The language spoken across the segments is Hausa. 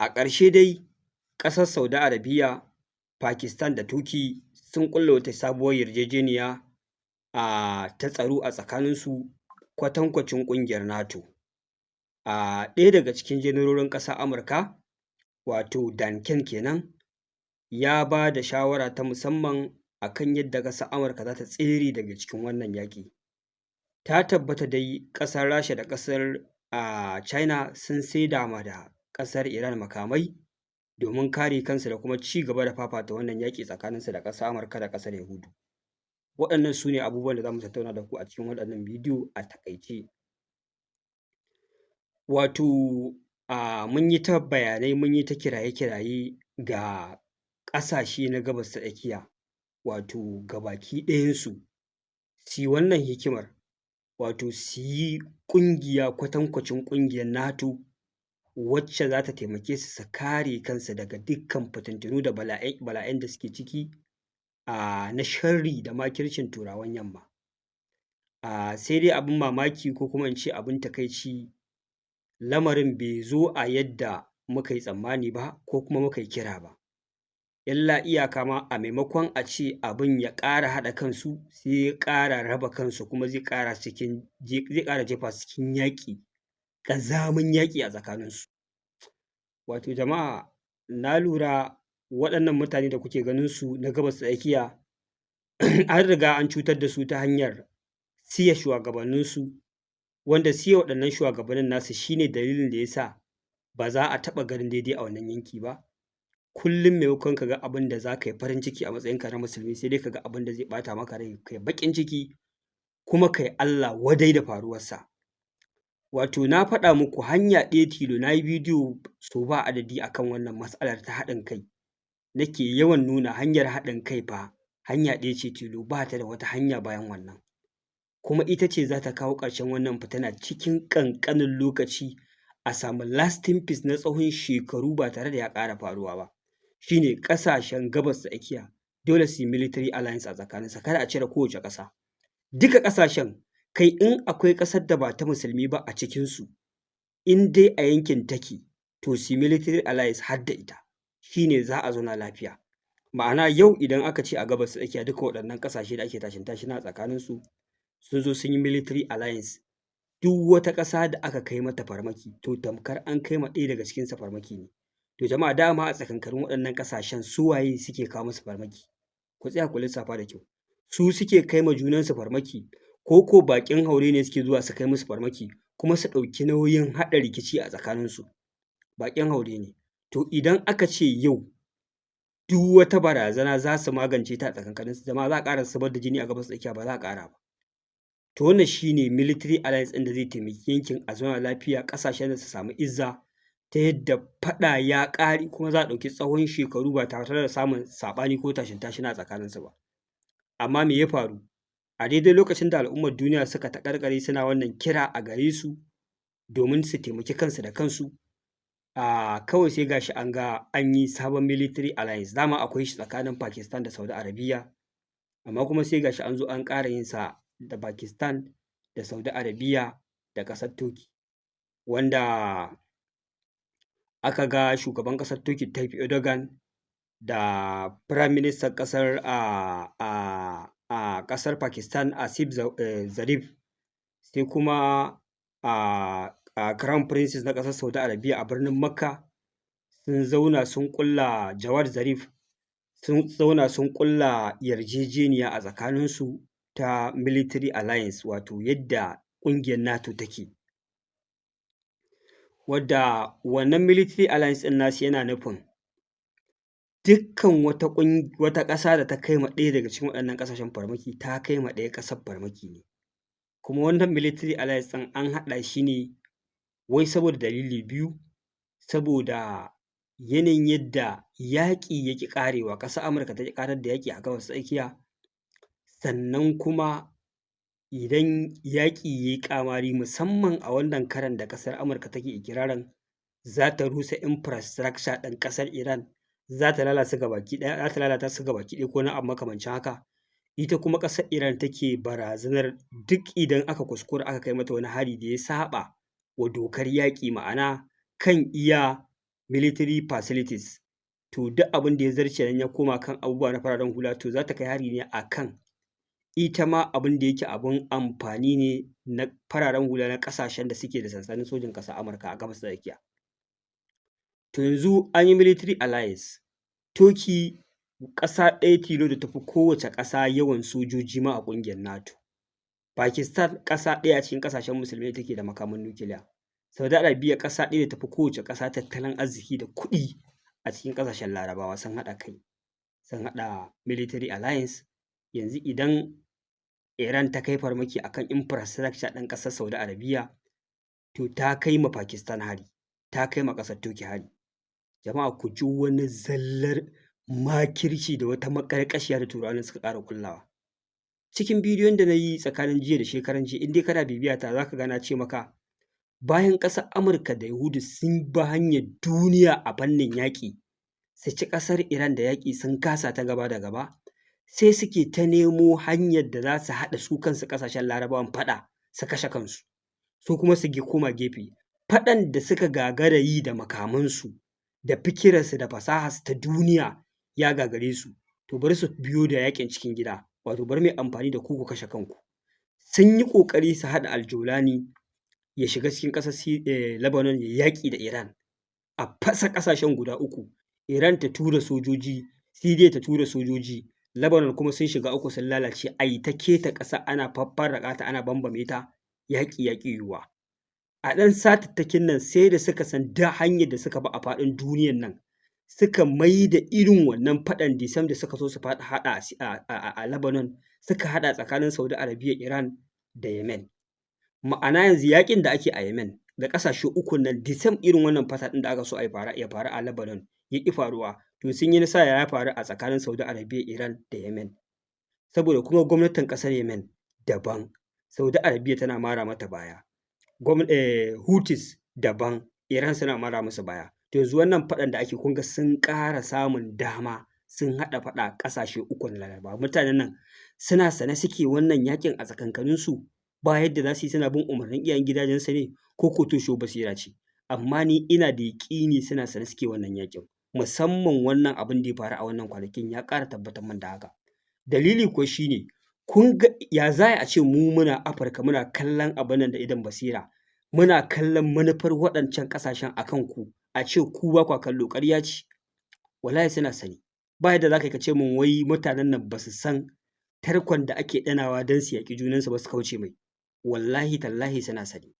A ƙarshe dai ƙasar Saudi Arabia, Pakistan da Turkey sun ƙulla wata sabuwar yarjejeniya ta tsaro a tsakaninsu kwatankwacin ƙungiyar NATO. Ɗaya daga cikin janarorin ƙasar Amurka wato Dan Ken kenan ya ba da shawara ta musamman a kan yadda ƙasar Amurka za ta tsere daga cikin wannan yaƙi. Ta tabbata dai ƙasar Rasha da ƙasar China sun saida ma da ƙasar Iran makamai domin kare kansu da kuma ci gaba da fafata wannan yaƙi tsakaninsu da ƙasar Amurka da ƙasar Yahudu. Waɗannan su ne abubuwan da za mu tattauna da ku a cikin waɗannan bidiyo a taƙaice. Wato mun yi ta bayanai mun yi ta kiraye-kiraye ga ƙasashe na Gabas ta Tsakiya wato gabaki ɗayansu su yi wannan hikimar, wato su yi ƙungiya kwatankwacin ƙungiyar NATO wacce za ta taimake su su kare kansu daga dukkan fitintunu da bala'in da suke ciki na sharri da makircin Turawan Yamma. Sai dai abin mamaki ko kuma in ce abin takaici, lamarin bai zo a yadda muka yi tsammani ba ko kuma muka yi kira ba. Illa iyaka ma a maimakon a ce abin ya ƙara haɗa kansu, sai ya ƙara raba kansu kuma zai ƙara jefa su cikin yaƙi, ƙazamin yaƙi a tsakaninsu. Wato jama'a na lura waɗannan mutane da kuke ganinsu na Gabas ta Tsakiya an riga an cutar da su ta hanyar siye shugabanninsu, wanda siye waɗannan shugabannin nasu shi ne dalilin da ya sa ba za a taɓa ganin daidai a wannan yanki ba. Kullum maimakon ka ga abin da za ka yi farin ciki a matsayinka na musulmi, sai dai ka ga abin da zai ɓata maka rai, ka yi baƙin ciki kuma ka yi Allah wadai da faruwarsa. Wato na faɗa muku hanya ɗaya tilo, na yi bidiyo sau ba adadi a kan wannan matsalar ta haɗin kai. Nake yawan nuna hanyar haɗin kai fa hanya ɗaya ce tilo, ba ta da wata hanya bayan wannan. Kuma ita ce za ta kawo ƙarshen wannan fitina cikin ƙanƙanin lokaci, a samu lasting peace na tsawon shekaru ba tare da ya ƙara faruwa ba. Shi ne ƙasashen Gabas ta Tsakiya dole su yi military alliance a tsakaninsu, kada a cire kowace ƙasa. Duka ƙasashen, kai in akwai ƙasar da ba ta musulmi ba a cikinsu, in dai a yankin take, to su yi military alliance har da ita, shi ne za a zauna lafiya. Ma'ana yau idan aka ce a Gabas ta Tsakiya duka waɗannan ƙasashe da ake tashin-tashina a tsakaninsu sun zo sun yi military alliance, duk wata ƙasa da aka kai mata farmaki to tamkar an kai ma ɗaya daga cikinsu farmaki ne. To jama'a dama a tsakankanin waɗannan ƙasashen su waye suke kawo musu farmaki? Ku tsaya ku lissafa da kyau. Su suke kai ma junansu farmaki ko ko baƙin haure ne suke zuwa su kai musu farmaki kuma su ɗauki nauyin haɗa rikici a tsakaninsu? Baƙin haure ne. To idan aka ce yau duk wata barazana za su magance ta a tsakankaninsu, jama'a za a ƙara zubar da jini a Gabas ta Tsakiya? Ba za a ƙara ba. To wannan shi ne military alliance ɗin da zai taimaki yankin a zauna lafiya, ƙasashen nan su samu izza ta yadda faɗa ya ƙare kuma za a ɗauki tsawon shekaru ba tare da samun saɓani ko tashin-tashina a tsakaninsu ba. Amma me ya faru? A daidai lokacin da al'ummar duniya suka taƙarƙare suna wannan kira a gare su domin su taimaki kansu da kansu, kawai sai ga shi an ga an yi sabon military alliance. Dama akwai shi tsakanin Pakistan da Saudi Arabia, amma kuma sai ga shi an zo an ƙara yin sa da Pakistan da Saudi Arabia da ƙasar Turkey, wanda aka ga shugaban ƙasar Turkey Tayyip Erdogan da Prime Minister ƙasar ƙasar Pakistan Asif Zarif, sai kuma Crown Princess na ƙasar Saudi Arabia a birnin Makka sun zauna sun ƙulla Jawad Zarif sun zauna sun ƙulla yarjejeniya a tsakaninsu ta military alliance, wato yadda ƙungiyar NATO take. Wadda wannan military alliance ɗin nasu yana nufin dukkan wata ƙasa da ta kai ma ɗaya daga cikin waɗannan ƙasashen farmaki, ta kai ma ɗaya ƙasar farmaki ne. Kuma wannan military alliance ɗin an haɗa shi ne wai saboda dalili biyu, saboda yanayin yadda yaƙi ya ƙi ƙarewa, ƙasar Amurka ta ƙi ƙarar da yaƙi a Gabas ta Tsakiya, sannan kuma idan yaƙi ya yi ƙamari musamman a wannan karon da ƙasar Amurka take ikirarin za ta rusa infrastructure ɗin ƙasar Iran, za ta lalata su gabaki ɗaya ko wani abu makamancin haka. Ita kuma ƙasar Iran take barazanar duk idan aka kuskura aka kai mata wani hari da ya saɓa wa dokar yaƙi, ma'ana kan iya military facilities, to duk abin da ya zarce nan ya koma kan abubuwa na fararen hula to za ta kai hari ne a kan ita ma abin da yake abin amfani ne na fararen hula na ƙasashen da suke da sansanin sojin ƙasar Amurka a Gabas ta Tsakiya. To yanzu an yi military alliance, Turkey ƙasa ɗaya tilo da ta fi kowace ƙasa yawan sojoji ma a ƙungiyar NATO. Pakistan ƙasa ɗaya a cikin ƙasashen musulmai da take da makaman nukiliya. Saudi Arabia ƙasa ɗaya da ta fi kowace ƙasa tattalin arziki da kuɗi a cikin ƙasashen Larabawa sun haɗa kai, sun haɗa military alliance. Yanzu idan Iran ta kai farmaki akan infrastructure ɗin ƙasar Saudi Arabia, to ta kai ma Pakistan hari, ta kai ma ƙasar Turkey hari. Jama'a ku ji wani zallar makirci da wata maƙarƙashiya da Turawan suka ƙara kullawa. Cikin bidiyon da na yi tsakanin jiya da shekaran jiya, in dai kana bibiya ta za ka ga na ce maka bayan ƙasar Amurka da Yahudu sun bi hanyar duniya a fannin yaƙi, su ci ƙasar Iran da yaƙi sun kasa ta gaba da gaba, sai suke ta nemo hanyar da za su haɗa su kansu ƙasashen Larabawan faɗa su kashe kansu, su kuma su koma gefe. Faɗan da suka gagara yi da makamansu da fikirarsu da fasaharsu ta duniya ya gagare su, to bari su biyo da yaƙin cikin gida, wato bari mai amfani da ku kashe kanku. Sun yi ƙoƙari su haɗa Aljolani ya shiga cikin ƙasar Lebanon ya yaƙi da Iran, a fasa ƙasashen guda uku, Iran ta tura sojoji, Syria ta tura sojoji, Lebanon kuma sun shiga uku sun lalace, a yi ta keta ƙasa ana faffarraƙa ta ana bambame ta, yaƙi yiwuwa. A ɗan satattakin nan sai da suka san da hanyar da suka bi a faɗin duniyan nan, suka mai da irin wannan faɗan Disam da suka so su haɗa a Lebanon, suka haɗa tsakanin Saudi Arabia, Iran da Yemen. Ma'ana yanzu yaƙin da ake a Yemen da ƙasashe uku nan Disam irin wannan faɗan da aka so ya faru a Lebanon ya ƙi faruwa, to sun yi nasara ya faru a tsakanin Saudi Arabia, Iran da Yemen. Saboda kuma gwamnatin ƙasar Yemen daban, Saudi Arabia tana mara mata baya. Houthis daban, Iran suna mara musu baya. To yanzu wannan faɗan da ake kun ga sun ƙara samun dama sun haɗa faɗa ƙasashe uku na Larabawa. Mutanen nan suna sane suke wannan yaƙin a tsakankaninsu, ba yadda za su yi suna bin umarnin iyayen gidajensu ne ko ko toshe basira ce. Amma ni ina da yaƙini suna sane suke wannan yaƙin. Musamman wannan abin da ya faru a wannan kwanakin ya ƙara tabbatar min da haka. Dalili kuwa shi ne, kun ga ya za a ce mu muna Afirka muna kallon abin nan da idon basira, muna kallon manufar waɗancan ƙasashen a kan ku, a ce ku ba kwa kallo, ƙarya ce. Wallahi suna sani. Ba yadda za ka ce min wai mutanen nan ba su san tarkon da ake ɗanawa don su yaƙi junansu ba su kauce mai. Wallahi tallahi suna sani.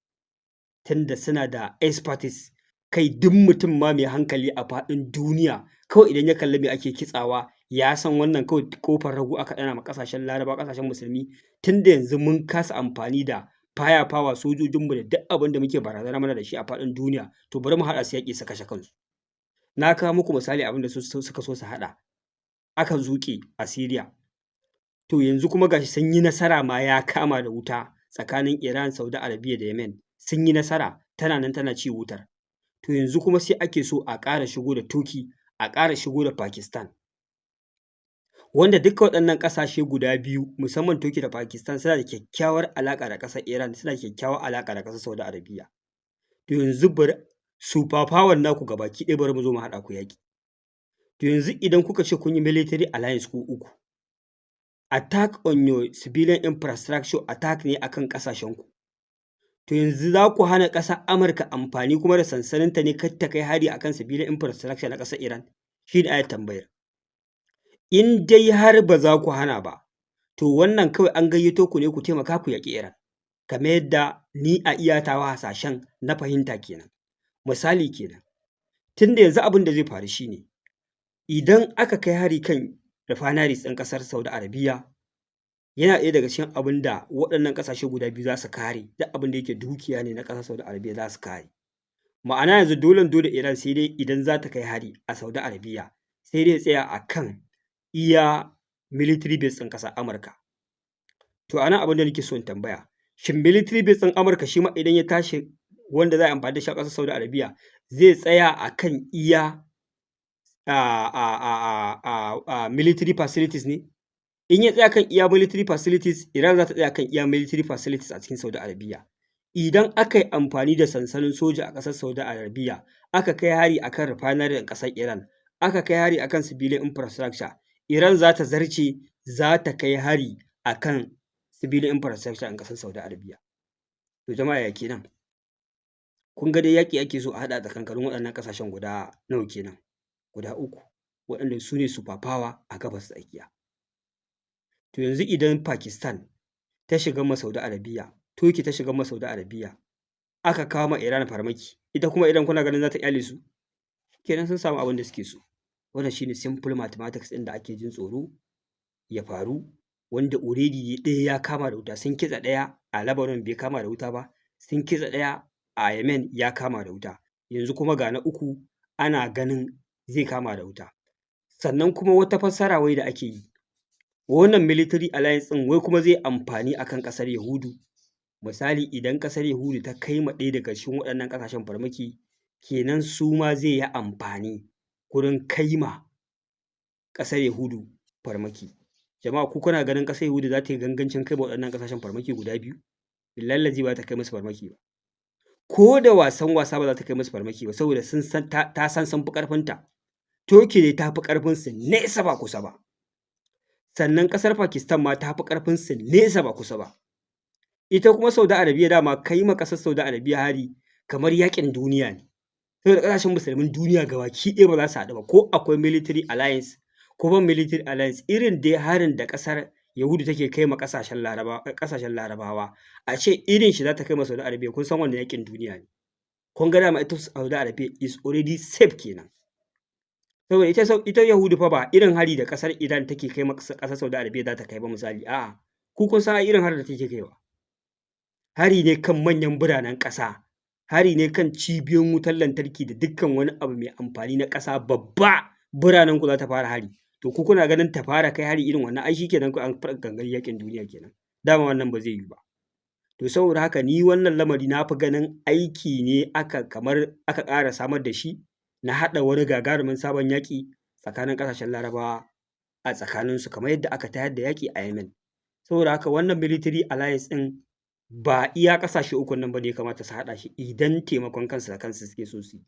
Tunda suna da expertise, kai duk mutum ma mai hankali a faɗin duniya kawai idan ya kalli me ake kitsawa ya san wannan kawai ƙofar rago aka ɗana ma ƙasashen Laraba, ƙasashen musulmi, tunda yanzu mun kasa amfani da firepower sojojinmu da duk abin da muke barazana mana da shi a faɗin duniya, to bari mu haɗa su yaƙi su kashe kansu. Na kawo muku misali abin da suka so su haɗa, aka zuƙe a Syria. To yanzu kuma gashi sun yi nasara ma ya kama da wuta tsakanin Iran, Saudi Arabia da Yemen. Sun yi nasara, tana nan tana ci wutar. To yanzu kuma sai ake so a ƙara shigo da Turkey, a ƙara shigo da Pakistan. Wanda duka waɗannan ƙasashe guda biyu, musamman Turkey da Pakistan, suna da kyakkyawar alaƙa da ƙasar Iran, suna da kyakkyawar alaƙa da ƙasar Saudi Arabia. To yanzu bari super power naku gabaki ɗaya bari mu zo mu haɗa ku yaƙi. To yanzu idan kuka ce kun yi military alliance ku uku, attack on your civilian infrastructure attack ne akan ƙasashenku. To yanzu za ku hana ƙasar Amurka amfani kuma da sansaninta ne kar ta kai hari akan civilian infrastructure na ƙasar Iran? Shi ne ayar tambayar. In dai har ba za ku hana ba, to wannan kawai an gayyato ku ne ku taimaka ku yaƙi Iran, kamar yadda ni a iya tawa hasashen na fahimta kenan. Misali kenan, tunda yanzu abin da zai faru shi ne, idan aka kai hari kan refineries ɗin ƙasar Saudi Arabia, yana ɗaya daga cikin abin da waɗannan ƙasashe guda biyu za su kare, duk abin da yake dukiya ne na ƙasar Saudi Arabia za su kare. Ma'ana yanzu dole Iran sai dai idan za ta kai hari a Saudi Arabia, sai dai tsaya a kan iya military base ɗin ƙasar Amurka. To a nan abin da nake so in tambaya, shin military base ɗin Amurka shi ma idan ya tashi wanda za a amfani da shi a ƙasar Saudi Arabia zai tsaya a kan iya military facilities ne? In ya tsaya kan iya military facilities, Iran za ta tsaya kan iya military facilities a cikin Saudi Arabia. Idan aka yi amfani da sansanin soja a ƙasar Saudi Arabia, aka kai hari akan refinery ɗin ƙasar Iran, aka kai hari akan civilian infrastructure, Iran za ta zarce za ta kai hari akan civilian infrastructure ɗin ƙasar Saudi Arabia. To jama'a ya kenan? Kun ga dai yaƙi ake so a haɗa tsakankanin waɗannan ƙasashen guda nawa kenan? Guda uku, waɗanda su ne super power a Gabas ta Tsakiya. To yanzu idan Pakistan ta shigan ma Saudi Arabia, Turkey ta shigan ma Saudi Arabia, aka kawo ma Iran farmaki, ita kuma Iran kuna ganin za ta ƙyale su? Kenan sun samu abin da suke so. Wannan shi ne simple mathematics ɗin da ake jin tsoro ya faru, wanda already ɗaya ya kama da wuta, sun kitsa ɗaya a Lebanon bai kama da wuta ba, sun kitsa ɗaya a Yemen ya kama da wuta, yanzu kuma ga na uku ana ganin zai kama da wuta. Sannan kuma wata fassara wai da ake yi, wannan military alliance ɗin wai kuma zai amfani akan ƙasar Yahudu. Misali idan ƙasar Yahudu ta kai ma ɗaya daga cikin waɗannan ƙasashen farmaki, kenan su ma zai yi amfani gurin kai ma ƙasar Yahudu farmaki. Jama'a ku kuna ganin ƙasar Yahudu za ta yi gangancin kai ma waɗannan ƙasashen farmaki guda biyu? Billahi ba ta kai musu farmaki ba. Ko da wasan wasa ba za ta kai musu farmaki ba, saboda sun san ta san sun fi ƙarfinta. Turkey dai ta fi ƙarfinsu nesa ba kusa ba. Sannan ƙasar Pakistan ma ta fi ƙarfinsu nesa ba kusa ba. Ita kuma Saudi Arabia dama kai ma ƙasar Saudi Arabia hari kamar yaƙin duniya ne. Saboda ƙasashen musulmin duniya gabaki ɗaya ba za su haɗu ba, ko akwai military alliance ko ban military alliance, irin dai harin da ƙasar Yahudu take kai ma ƙasashen Larabawa, a ce irin shi za ta kai ma Saudi Arabia, kun san wannan yaƙin duniya ne. Kun ga dama ita Saudi Arabia is already safe kenan. Saboda ita Yahudu fa ba irin hari da ƙasar Iran take kai ma ƙasar Saudi Arabia za ta kai ba misali, a'a ku kun san irin harin da take kaiwa. Hari ne kan manyan biranen ƙasa, hari ne kan cibiyoyin wutar lantarki da dukkan wani abu mai amfani na ƙasa babba, biranen ku za ta fara hari. To ku kuna ganin ta fara kai hari irin wannan, ai shi kenan an fara gangar yaƙin duniya kenan. Dama wannan ba zai yiwu ba. To saboda haka ni wannan lamari na fi ganin aiki ne aka ƙara samar da shi na haɗa wani gagarumin sabon yaƙi tsakanin ƙasashen Larabawa a tsakaninsu, kamar yadda aka tayar da yaƙi a Yemen. Saboda haka wannan military alliance ɗin ba iya ƙasashe ukun nan ba ne ya kamata su haɗa shi idan taimakon kansu da kansu suke so su yi.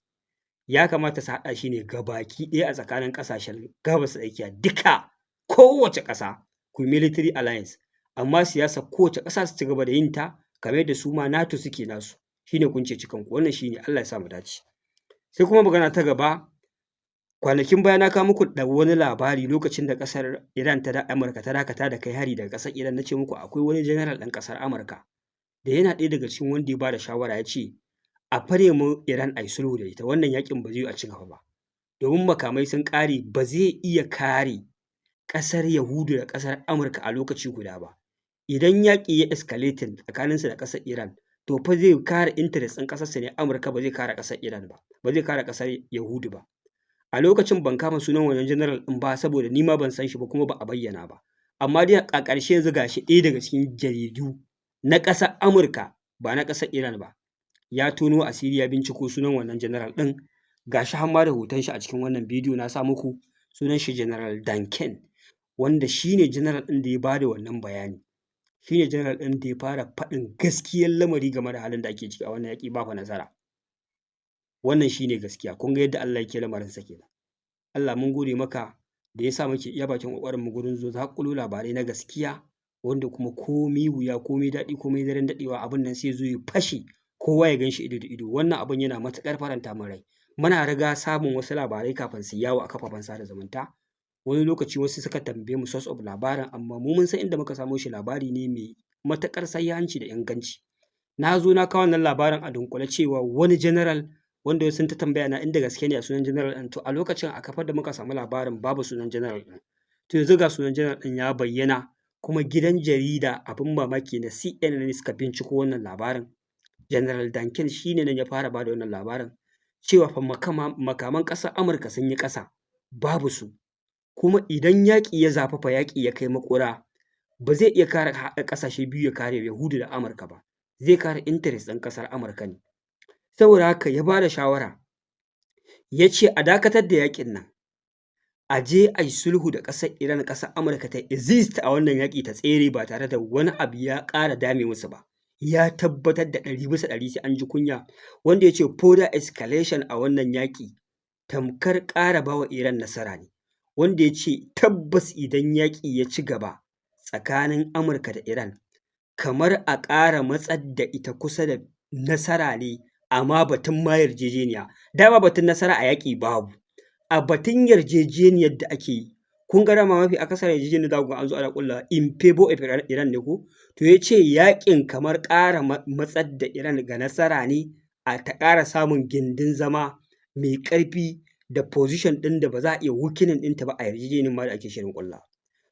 Ya kamata su haɗa shi ne gabaki ɗaya a tsakanin ƙasashen Gabas ta Tsakiya duka, kowace ƙasa ku yi military alliance, amma siyasar kowace ƙasa su ci gaba da yin ta kamar yadda su ma NATO suke nasu. Shi ne kun ceci kanku, wannan shi ne, Allah ya sa mu dace. Sai kuma magana ta gaba, kwanakin baya na kawo muku da wani labari lokacin da ƙasar Iran Amurka ta dakata da kai hari daga ƙasar Iran, na ce muku akwai wani general ɗan ƙasar Amurka da yana ɗaya daga cikin wanda ya ba da shawara, ya ce a fare mu Iran a yi sulhu da ita, wannan yaƙin ba zai yi a ci gaba ba, domin makamai sun ƙare, ba zai iya kare ƙasar Yahudu da ƙasar Amurka a lokaci guda ba. Idan yaƙi ya escalating tsakaninsu da ƙasar Iran, to fa zai kare interest ɗin ƙasarsa ne Amurka, ba zai kare ƙasar Iran ba, ba zai kare ƙasar Yahudu ba. A lokacin ban kama sunan wannan general ɗin ba, saboda ni ma ban san shi ba kuma ba a bayyana ba. Amma dai a ƙarshe yanzu ga shi ɗaya daga cikin jaridu na ƙasar Amurka, ba na ƙasar Iran ba, ya tono asiri ya binciko sunan wannan general ɗin, ga shi har ma da hoton shi a cikin wannan bidiyo na sa muku, sunan shi General Danken, wanda shi ne general ɗin da ya ba da wannan bayani. Shi ne general ɗin da ya fara faɗin gaskiyar lamari game da halin da ake ciki a wannan yaƙi ba fa nasara. Wannan shi ne gaskiya, kun ga yadda Allah yake lamarinsa kenan. Allah mun gode maka da ya sa muke iya bakin ƙoƙarinmu gurin zaƙulo labarai na gaskiya, wanda kuma komi wuya, komi daɗi, komi daren daɗewa abin nan sai zo ya fashe, kowa ya gan shi ido da ido. Wannan abin yana matuƙar faranta min rai. Muna riga samun wasu labarai kafin su yawo a kafafen sada zumunta. Wani lokaci wasu suka tambaye mu source of labarin, amma mu mun san inda muka samo shi, labari ne mai matuƙar sahihanci da inganci. Na zo na kawo wannan labarin a dunƙule cewa wani general, wanda sun ta tambaya na inda gaske ne a sunan general ɗin, to a lokacin a kafar da muka samu labarin babu sunan general ɗin. To yanzu ga sunan general ɗin ya bayyana, kuma gidan jarida abin mamaki na CNN ne suka binciko wannan labarin. General Danken shi ne nan ya fara ba da wannan labarin, cewa fa makaman ƙasar Amurka sun yi ƙasa, babu su. Kuma idan yaƙi ya zafafa, yaƙi ya kai maƙura, ba zai iya kare haɗa ƙasashe biyu ya kare Yahudu da Amurka ba, zai kare interest ɗin ƙasar Amurka ne. Saboda haka ya ba da shawara, ya ce a dakatar da yaƙin nan, a je a yi sulhu da ƙasar Iran, ƙasar Amurka ta exist a wannan yaƙi, ta tsere ba tare da wani abu ya ƙara dame musu ba. ya tabbatar da 100% sai an ji kunya, wanda ya ce further escalation a wannan yaƙi tamkar ƙara ba wa Iran nasara ne, wanda ya ce tabbas idan yaƙi ya ci gaba tsakanin Amurka da Iran kamar a ƙara matsar da ita kusa da nasara ne, amma batun ma yarjejeniya. Dama batun nasara a yaƙi babu, a batun yarjejeniyar da ake yi, kun ga dama mafi akasarin yarjejeniyar za ku ga an zo ana ƙullawa in favour of Iran ne ko? To ya ce yaƙin kamar ƙara matsar da Iran ga nasara ne, a ta ƙara samun gindin zama mai ƙarfi da position ɗin da ba za a iya weakening ɗinta ba a yarjejeniyar ma da ake shirin ƙullawa.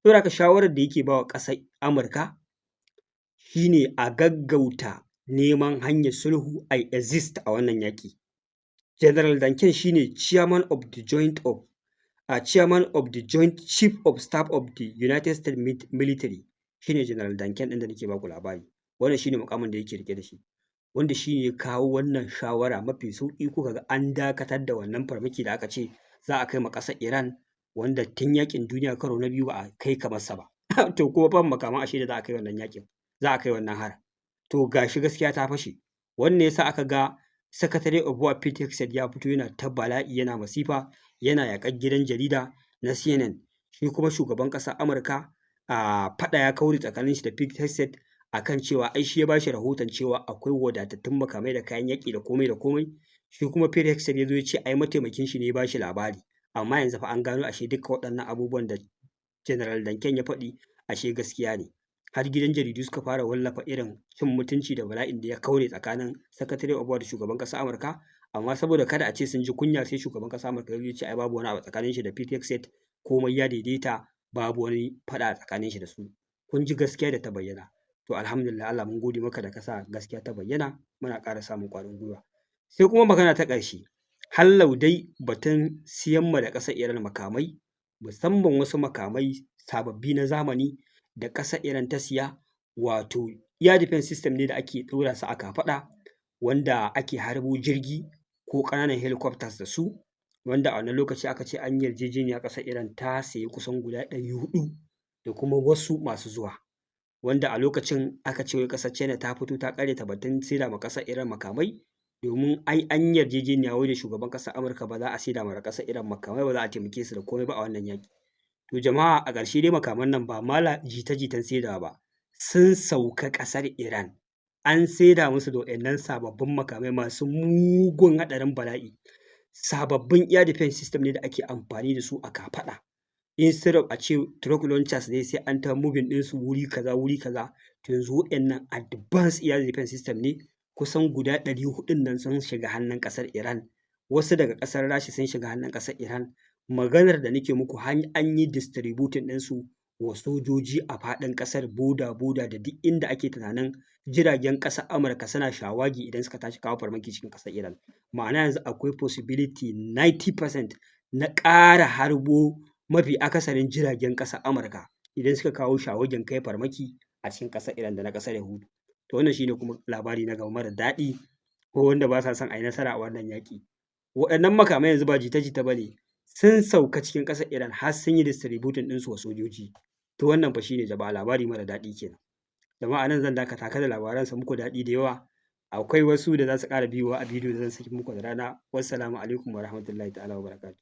Saboda haka shawarar da yake ba wa ƙasar Amurka shi ne a gaggauta neman hanyar sulhu a exist a wannan yaƙi. General Danken shi ne Chairman of the Joint Chief of Staff of the United States Military, shi ne General Danken ɗin da nake ba ku labari. Wannan shi ne muƙamin da yake riƙe da shi, wanda shi ne ya kawo wannan shawara mafi sauƙi kuka ga an dakatar da wannan farmaki da aka ce za a kai ma ƙasar Iran, wanda tun yaƙin duniya karo na biyu ba a kai kamarsa ba. To kuma fa makaman ashe da za a kai wannan yaƙin, za a kai wannan harin. To ga shi gaskiya ta fashe. Wannan ya sa aka ga Secretary of War Pete Hegseth ya fito yana ta bala'i yana masifa yana yaƙar gidan jarida na CNN. Shi kuma shugaban ƙasar Amurka faɗa ya kauri tsakanin shi da Pete Hegseth akan cewa ai shi ya bashi rahoton cewa akwai wadatattun makamai da kayan yaƙi da komai da komai. Shi kuma Pete Hegseth ya zo ya ce ai mataimakin shi ne ya bashi labari. Amma yanzu fa an gano ashe duka waɗannan abubuwan da General Danken ya faɗi ashe gaskiya ne. Har gidan jaridu suka fara wallafa irin cin mutunci da bala'in da ya kaure tsakanin Secretary of War da shugaban ƙasar Amurka. Amma saboda kada a ce sun ji kunya sai shugaban ƙasar Amurka ya ce ai babu wani abu tsakanin shi da Pete Hegseth, komai ya daidaita, babu wani faɗa tsakanin shi da su. Kun ji gaskiya da ta bayyana. To alhamdulillah Allah mun gode maka da ka sa gaskiya ta bayyana, muna ƙara samun ƙwarin gwiwa. Sai kuma magana ta ƙarshe, hallau dai batun siyan ma da ƙasar Iran makamai, musamman wasu makamai sababbi na zamani da ƙasar Iran ta siya, wato air defense system ne da ake ɗora su a kafaɗa, wanda ake harbo jirgi ko ƙananan helicopters da su, wanda a wannan lokaci aka ce an yarjejeniya ƙasar Iran ta sayi kusan guda 400 da kuma wasu masu zuwa. Wanda a lokacin aka ce wai ƙasar China ta fito ta ƙaryata batun saida ma ƙasar Iran makamai, domin ai an yarjejeniya wai da shugaban ƙasar Amurka ba za a saida ma ƙasar Iran makamai ba, za a taimake su da komai ba a wannan yaƙi. To jama'a a ƙarshe dai makaman nan ba ma jita-jitan saidawa ba, sun sauka ƙasar Iran. An saida musu da waɗannan sababbin makamai masu mugun haɗarin bala'i. Sababbin air defense system ne da ake amfani da su a kafaɗa. Instead of a ce truck launchers ne sai an ta moving ɗinsu wuri kaza. To yanzu waɗannan advanced air defense system ne kusan guda 400 nan sun shiga hannun ƙasar Iran. Wasu daga ƙasar Rasha sun shiga hannun ƙasar Iran. Maganar da nake muku an yi distributing ɗinsu wa sojoji a faɗin ƙasar boda da duk inda ake tunanin jiragen ƙasar Amurka suna shawagi idan suka tashi kawo farmaki cikin ƙasar Iran. Ma'ana yanzu akwai possibility 90% na ƙara harbo mafi akasarin jiragen ƙasar Amurka idan suka kawo shawagin kai farmaki a cikin ƙasar Iran da na ƙasar Yahudu. To wannan shine kuma labari na gaba mara daɗi ko wanda ba sa son a yi nasara a wannan yaƙi. Waɗannan makamai yanzu ba jita-jita ba ne, sun sauka cikin ƙasar Iran har sun yi distributing ɗinsu wa sojoji. To wannan fa shine jama'a labari mara daɗi kenan. Jama'a nan zan dakata kada labaran su muku daɗi da yawa. Akwai wasu da za su ƙara biyowa a bidiyo da zan saki muku da rana. Wassalamu alaikum wa rahmatullahi ta'ala wa barakatuh.